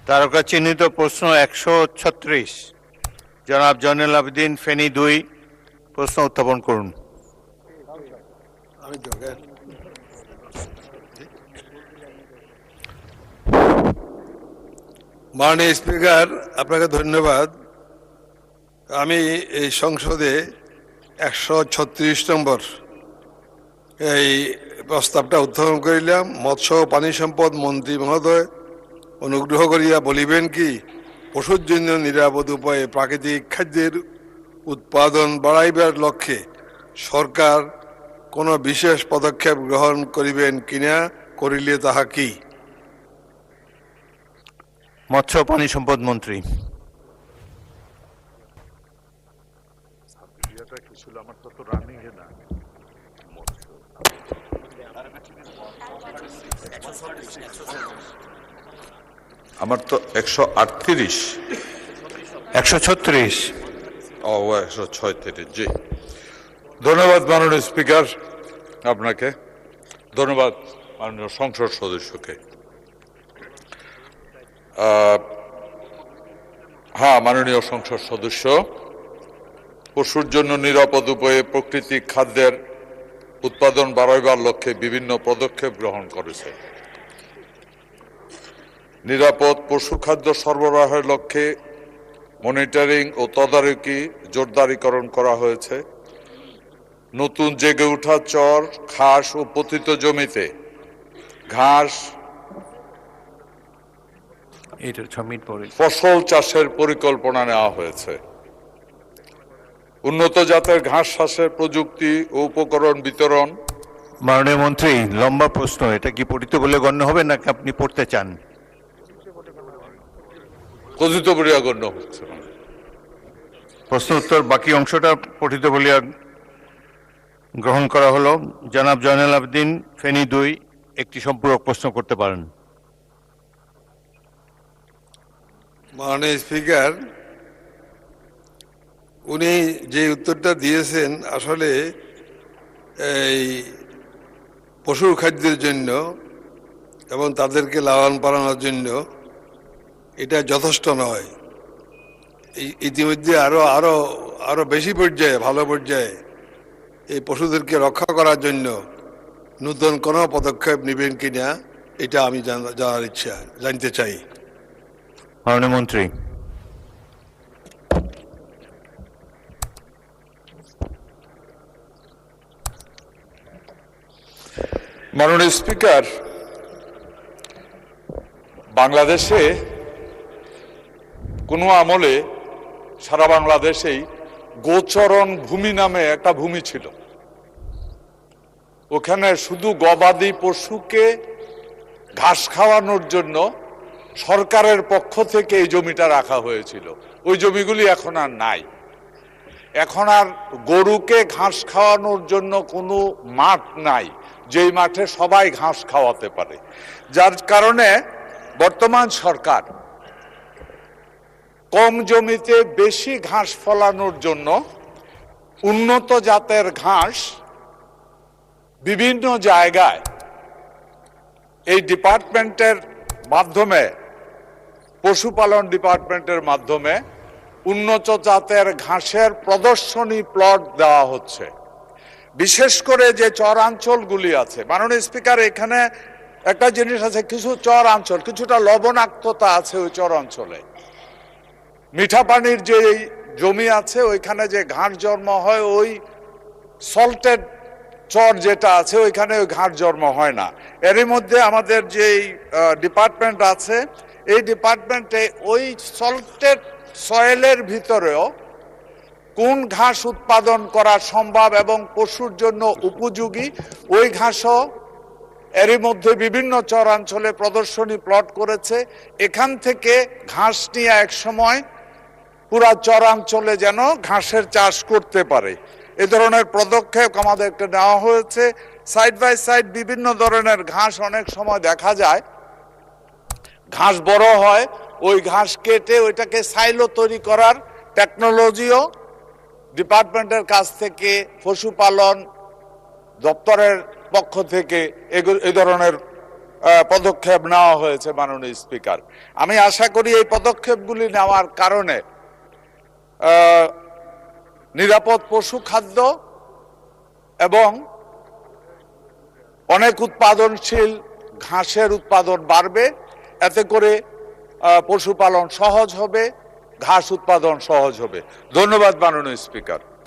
তারকা চিহ্নিত প্রশ্ন 136, জনাব জয়নুল আবেদিন, ফেনী 2, প্রশ্ন উত্থাপন করুন। মাননীয় স্পিকার, আপনাকে ধন্যবাদ। আমি এই সংসদে 136 নম্বর এই প্রস্তাবটা উত্থাপন করিলাম। মৎস্য ও পানি সম্পদ মন্ত্রী মহোদয় অনুগ্রহ করিয়া বলিবেন কি, পশুর জন্য নিরাপদ উপায়ে প্রাকৃতিক খাদ্যের উৎপাদন বাড়াইবার লক্ষ্যে সরকার কোনো বিশেষ পদক্ষেপ গ্রহণ করিবেন কিনা, করিলে তাহা কি? মৎস্য ও পানি সম্পদ মন্ত্রী। আমার তো 138। 136। ও 136, জি। ধন্যবাদ মাননীয় স্পিকার আপনাকে, ধন্যবাদ মাননীয় সংসদ সদস্যকে। হ্যাঁ, মাননীয় সংসদ সদস্য পশুর জন্য নিরাপদ উপায়ে প্রাকৃতিক খাদ্যের উৎপাদন বাড়াইবার লক্ষ্যে বিভিন্ন পদক্ষেপ গ্রহণ করেছে। নিরাপদ পশু খাদ্য সরবরাহের লক্ষ্যে মনিটরিং ও তদারকি জোরদারিকরণ করা হয়েছে। নতুন জেগে ওঠা চর, ঘাস ও পতিত জমিতে ঘাস ফসল চাষের পরিকল্পনা নেওয়া হয়েছে। উন্নত জাতের ঘাস চাষের প্রযুক্তি ও উপকরণ বিতরণ। মাননীয় মন্ত্রী, লম্বা প্রশ্ন, এটা কি পঠিত বলে গণ্য হবে নাকি আপনি পড়তে চান? কথিত বলিয়া গণ্য হচ্ছে। প্রশ্ন উত্তর বাকি অংশটা পঠিত বলিয়া গ্রহণ করা হলো। জনাব জয়নুল আবেদিন, ফেনী 2, একটি সম্পূরক প্রশ্ন করতে পারেন। মাননীয় স্পিকার, উনি যে উত্তরটা দিয়েছেন আসলে এই পশুর খাদ্যের জন্য এবং তাদেরকে লালন পালনের জন্য এটা যথেষ্ট নয়। ইতিমধ্যে আরো আরো আরো বেশি পর্যায়ে, ভালো পর্যায়ে এই পশুদেরকে রক্ষা করার জন্য নতুন কোনো পদক্ষেপ নেবেন কিনা, এটা আমি জানতে চাই। মাননীয় মন্ত্রী। মাননীয় স্পিকার, বাংলাদেশে কোনো আমলে সারা বাংলাদেশেই গোচরণ ভূমি নামে একটা ভূমি ছিল। ওখানে শুধু গবাদি পশুকে ঘাস খাওয়ানোর জন্য সরকারের পক্ষ থেকে এই জমিটা রাখা হয়েছিল। ওই জমিগুলি এখন আর নাই। এখন আর গরুকে ঘাস খাওয়ানোর জন্য কোনো মাঠ নাই যেই মাঠে সবাই ঘাস খাওয়াতে পারে, যার কারণে বর্তমান সরকার কম জমিতে বেশি ঘাস ফলানোর জন্য উন্নত জাতের ঘাস বিভিন্ন জায়গায় এই ডিপার্টমেন্টের মাধ্যমে, পশুপালন ডিপার্টমেন্টের মাধ্যমে উন্নত জাতের ঘাসের প্রদর্শনী প্লট দেওয়া হচ্ছে। বিশেষ করে যে চরাঞ্চলগুলি আছে, মাননীয় স্পিকার, এখানে একটা জিনিস আছে, কিছু চরাঞ্চল কিছুটা লবণাক্ততা আছে। ওই চরাঞ্চলে মিঠা পানির যে জমি আছে ওইখানে যে ঘাস জন্ম হয়, ওই সল্টেড চর যেটা আছে ওইখানে ওই ঘাস জন্ম হয় না। এরই মধ্যে আমাদের যে ডিপার্টমেন্ট আছে, এই ডিপার্টমেন্টে ওই সল্টেড সয়েলের ভিতরেও কোন ঘাস উৎপাদন করা সম্ভব এবং পশুর জন্য উপযোগী ওই ঘাসও এরই মধ্যে বিভিন্ন চরাঞ্চলে প্রদর্শনী প্লট করেছে। এখান থেকে ঘাস নিয়ে এক সময় পুরা চরাঞ্চলে যেন ঘাসের চাষ করতে পারে, এ ধরনের পদক্ষেপ আমাদেরকে নেওয়া হয়েছে। সাইড বাই সাইড বিভিন্ন ধরনের ঘাস অনেক সময় দেখা যায়, ঘাস বড় হয়, ওই ঘাস কেটে ওইটাকে সাইলো তৈরি করার টেকনোলজিও ডিপার্টমেন্টের কাছ থেকে, পশুপালন দপ্তরের পক্ষ থেকে এই ধরনের পদক্ষেপ নেওয়া হয়েছে মাননীয় স্পিকার। আমি আশা করি এই পদক্ষেপগুলি নেওয়ার কারণে নিরাপদ পশু খাদ্য এবং অনেক উৎপাদনশীল ঘাসের উৎপাদন বাড়বে। এতে করে পশুপালন সহজ হবে, ঘাস উৎপাদন সহজ হবে। ধন্যবাদ মাননীয় স্পিকার।